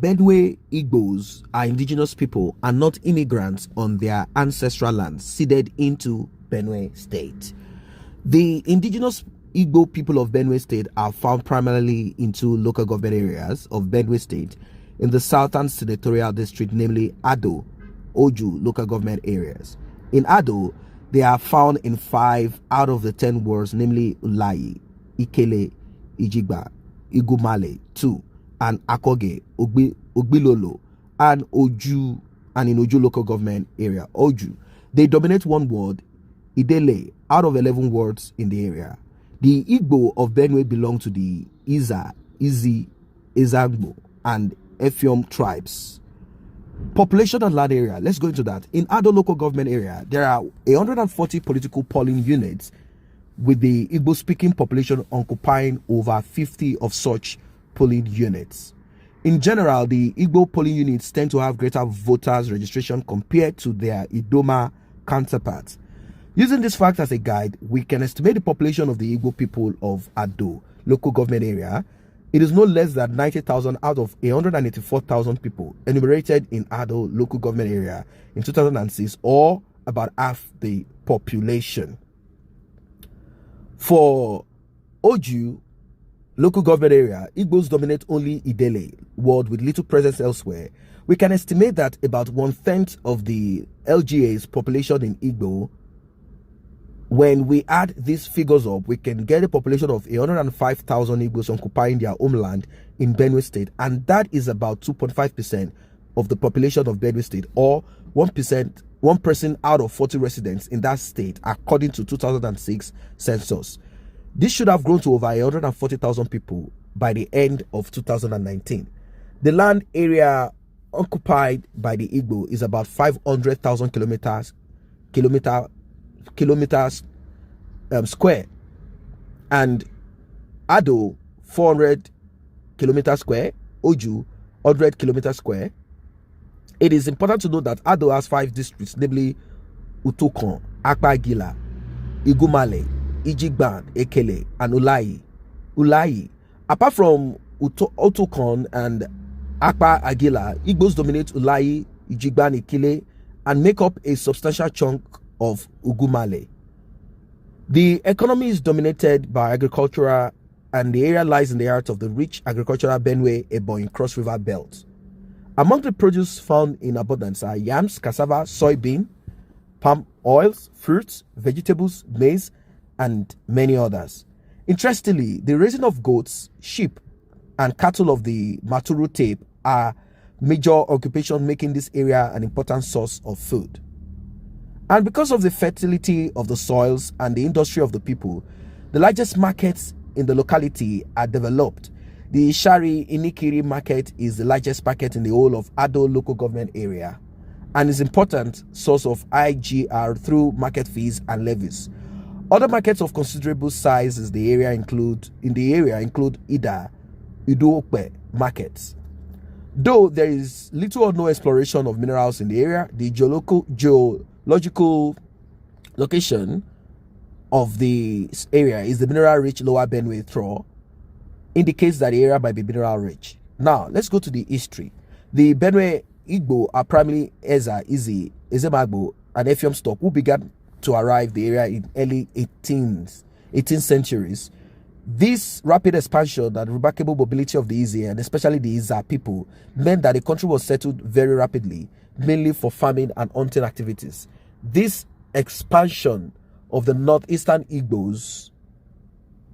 Benue Igbos are indigenous people and not immigrants on their ancestral lands ceded into Benue State. The indigenous Igbo people of Benue State are found primarily in two local government areas of Benue State in the southern senatorial district, namely Ado, Oju local government areas. In Ado, they are found in 5 out of the 10 wards, namely Ulayi, Ikele, Ijigba, Igumale 2, and Akoge, Ogbilolo, and Oju, and in Oju local government area, Oju. They dominate one ward, Idele, out of 11 wards in the area. The Igbo of Benue belong to the Iza, Izi, Ezagbo, and Effium tribes. Population and land area, let's go into that. In Ado local government area, there are 140 political polling units, with the Igbo speaking population occupying over 50 of such polling units. In general, the Igbo polling units tend to have greater voters registration compared to their Idoma counterparts. Using this fact as a guide, we can estimate the population of the Igbo people of Ado local government area. It is no less than 90,000 out of 184,000 people enumerated in Ado local government area in 2006, or about half the population. For Oju local government area, Igbos dominate only Idele ward with little presence elsewhere. We can estimate that about 1/10 of the LGA's population in Igbo. When we add these figures up, we can get a population of 105,000 Igbos occupying their homeland in Benue State, and that is about 2.5% of the population of Benue State, or 1%, 1 person out of 40 residents in that state, according to 2006 census. This should have grown to over 140,000 people by the end of 2019. The land area occupied by the Igbo is about 500,000 kilometers square, and Ado 400 kilometers square, Oju 100 kilometers square. It is important to note that Ado has 5 districts, namely Utokon, Akpagila, Igumale, Ijigban, Ekele, and Ulayi. Apart from Utokon and Akpa Agila, Igbos dominate Ulayi, Ijigban, Ekele, and make up a substantial chunk of Ugumale. The economy is dominated by agriculture, and the area lies in the heart of the rich agricultural Benue Ebonyi Cross River Belt. Among the produce found in abundance are yams, cassava, soybean, palm oils, fruits, vegetables, maize, and many others. Interestingly, the raising of goats, sheep, and cattle of the Maturu tape are major occupation, making this area an important source of food. And because of the fertility of the soils and the industry of the people, the largest markets in the locality are developed. The Ishari Inikiri market is the largest market in the whole of Ado local government area, and is an important source of IGR through market fees and levies. Other markets of considerable size in the area include Ida, Udookpe markets. Though there is little or no exploration of minerals in the area, the geological location of the area is the mineral-rich Lower Benue Throw, indicates that the area might be mineral-rich. Now, let's go to the history. The Benue Igbo are primarily Eza, Izi, Ezemagbo, and Effium stock, who began to arrive the area in early 18th centuries. This rapid expansion and remarkable mobility of the Izi, and especially the Iza people, meant that the country was settled very rapidly, mainly for farming and hunting activities. This expansion of the northeastern Igbos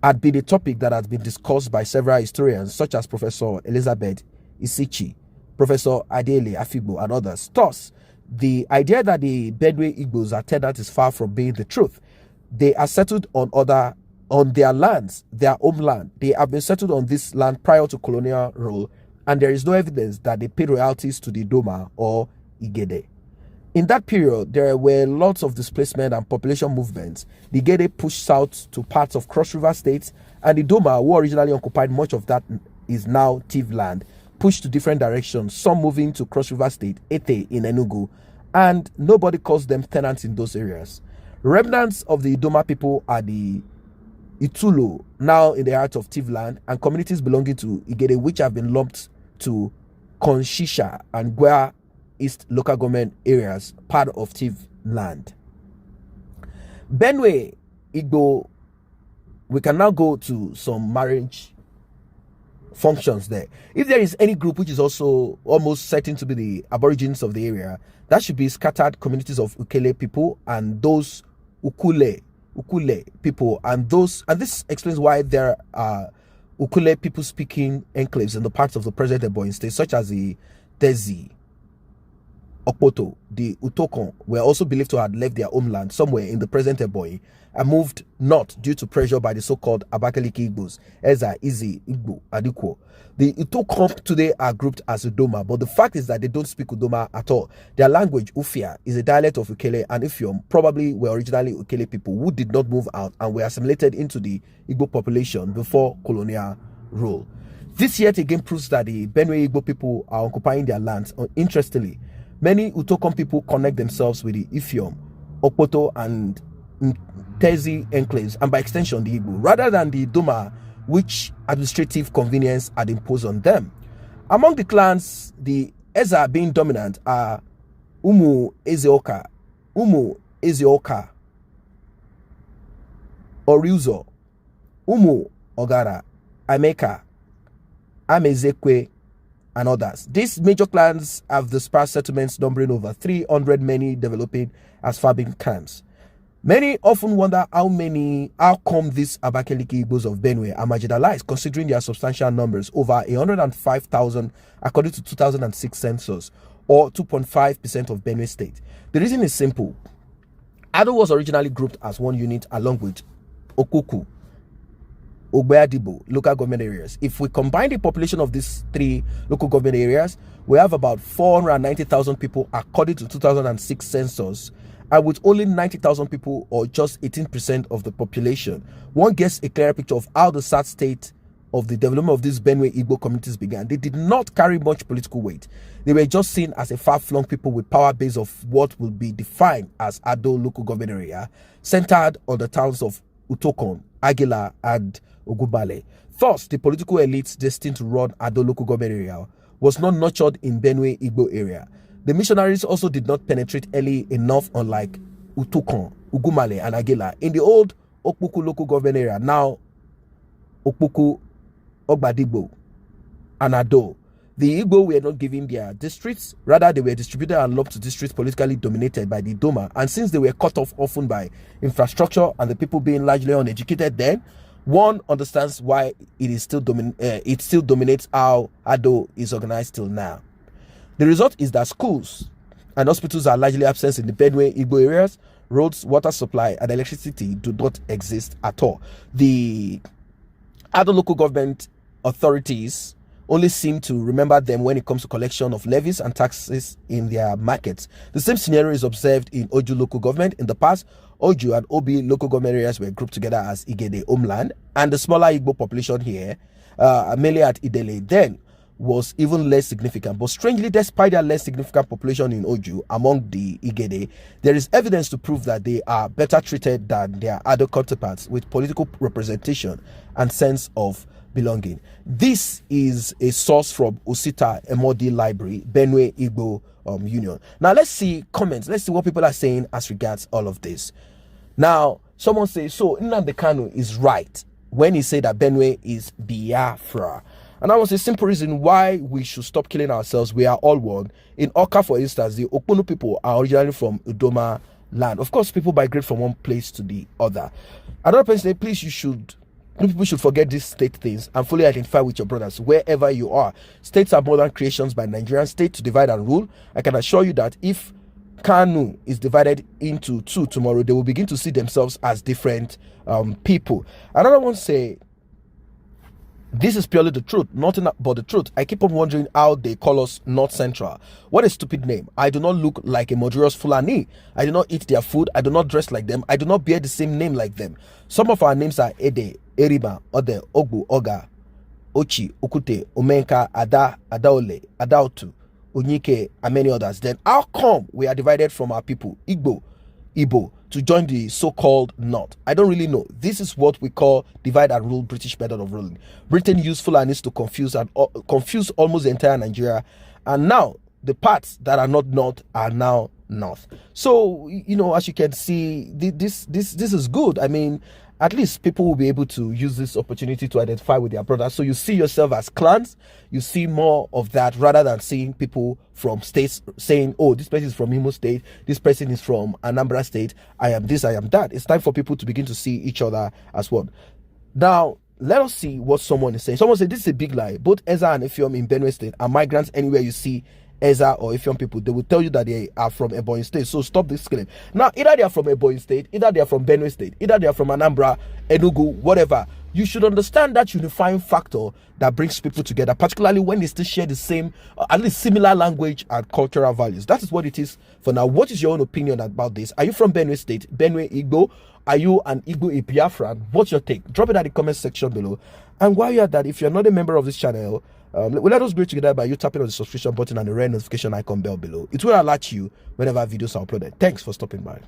had been a topic that has been discussed by several historians, such as Professor Elizabeth Isichi, Professor Adele Afibo, and others. Thus, the idea that the Benue Igbos are tenant is far from being the truth. They are settled on their lands, their homeland. They have been settled on this land prior to colonial rule, and there is no evidence that they paid royalties to the Doma or Igede. In that period, there were lots of displacement and population movements. The Igede pushed south to parts of Cross River states, and the Doma, who originally occupied much of that is now Tiv land, pushed to different directions, some moving to Cross River State, Ete in Enugu, and nobody calls them tenants in those areas. Remnants of the Idoma people are the Itulo, now in the heart of Tiv land, and communities belonging to Igede, which have been lumped to Konshisha, and Gwa East local government areas, part of Tiv land. Benue, Igbo, we can now go to some marriage functions there. If there is any group which is also almost certain to be the aborigines of the area, that should be scattered communities of Ukele people and those Ukule people, and this explains why there are Ukule people speaking enclaves in the parts of the present Ebonyi state, such as the Dezi, Okpoto, the Utokon, were also believed to have left their homeland somewhere in the present Ebonyi and moved north due to pressure by the so-called Abakaliki Igbos, Eza, Izi, Igbo, Adikwo. The Utokon today are grouped as Udoma, but the fact is that they don't speak Udoma at all. Their language, Ufia, is a dialect of Ukele, and Ifiom probably were originally Ukele people who did not move out and were assimilated into the Igbo population before colonial rule. This yet again proves that the Benue Igbo people are occupying their lands. Interestingly, many Utokon people connect themselves with the Ifiom, Okpoto, and Tezi enclaves, and by extension the Igbo, rather than the Doma, which administrative convenience had imposed on them. Among the clans, the Eza being dominant are Umu Ezioka, Oriuzo, Umu Ogara, Ameka, Amezekwe, and others. These major clans have the sparse settlements numbering over 300, many developing as farming camps. Many often wonder how come these Abakaliki Igbos of Benue are marginalized, considering their substantial numbers, over 105,000 according to 2006 census, or 2.5% of Benue state. The reason is simple. Ado was originally grouped as one unit along with Okuku, Ogbeadibo local government areas. If we combine the population of these three local government areas, we have about 490,000 people according to 2006 census, and with only 90,000 people, or just 18% of the population, one gets a clearer picture of how the sad state of the development of these Benue Igbo communities began. They did not carry much political weight. They were just seen as a far-flung people with power base of what will be defined as Ado local government area, centered on the towns of Utokon, Aguilar, and Ogubale. Thus, the political elites destined to run Ado local government area was not nurtured in Benue Igbo area. The missionaries also did not penetrate early enough, unlike Utukon, Ugumale, and Aguilar. In the old Okpuku local government area, now Okpuku, Ogbadibo, and Ado, the Igbo were not given their districts. Rather, they were distributed and lumped to districts politically dominated by the Doma. And since they were cut off often by infrastructure and the people being largely uneducated then, one understands why it still dominates how Ado is organized till now. The result is that schools and hospitals are largely absent in the Benue Igbo areas. Roads, water supply, and electricity do not exist at all. The other local government authorities only seem to remember them when it comes to collection of levies and taxes in their markets. The same scenario is observed in Oju local government. In the past, Oju and Obi local government areas were grouped together as Igede homeland, and the smaller Igbo population here, mainly at Idele, then was even less significant. But strangely, despite their less significant population in Oju among the Igede, there is evidence to prove that they are better treated than their other counterparts, with political representation and sense of belonging. This is a source from Osita Emodi Library, Benue Igbo Union. Now let's see comments. Let's see what people are saying as regards all of this. Now, someone says, so Nnamdi Kanu is right when he said that Benue is Biafra. And that was a simple reason why we should stop killing ourselves. We are all one. In Oka, for instance, the Okunu people are originally from Udoma land. Of course, people migrate from one place to the other. Another person said, please, people should forget these state things and fully identify with your brothers wherever you are. States are modern creations by Nigerian state to divide and rule. I can assure you that if Kanu is divided into two tomorrow, they will begin to see themselves as different people. Another one say, this is purely the truth, nothing but the truth. I keep on wondering how they call us North Central. What a stupid name. I do not look like a murderous Fulani. I do not eat their food. I do not dress like them. I do not bear the same name like them. Some of our names are Ede, Eriba, Ode, Ogbu, Oga, Ochi, Okute, Omenka, Ada, Adaole, Adaotu, Onyike, and many others. Then how come we are divided from our people, Igbo, to join the so-called North? I don't really know. This is what we call divide and rule British method of ruling. Britain used Fulanis to confuse almost the entire Nigeria And now the parts that are not north are now north. So, you know, as you can see, this is good. I mean, at least people will be able to use this opportunity to identify with their brothers. So you see yourself as clans. You see more of that rather than seeing people from states saying, oh, this person is from Imo State, this person is from Anambra State, I am this, I am that. It's time for people to begin to see each other as one. Now, let us see what someone is saying. Someone said this is a big lie. Both Ezza and Effium in Benue State are migrants. Anywhere you see Ezza or Effium people, they will tell you that they are from Ebonyi State. So stop this claim. Now, either they are from Ebonyi State, either they are from Benue State, either they are from Anambra, Enugu, whatever. You should understand that unifying factor that brings people together, particularly when they still share the same, at least similar language and cultural values. That is what it is for now. What is your own opinion about this? Are you from Benue State, Benue Igbo? Are you an Igbo, a Biafran? What's your take? Drop it at the comment section below. And while you're at that, if you're not a member of this channel, let us grow together by you tapping on the subscription button and the red notification icon bell below. It will alert you whenever videos are uploaded. Thanks for stopping by.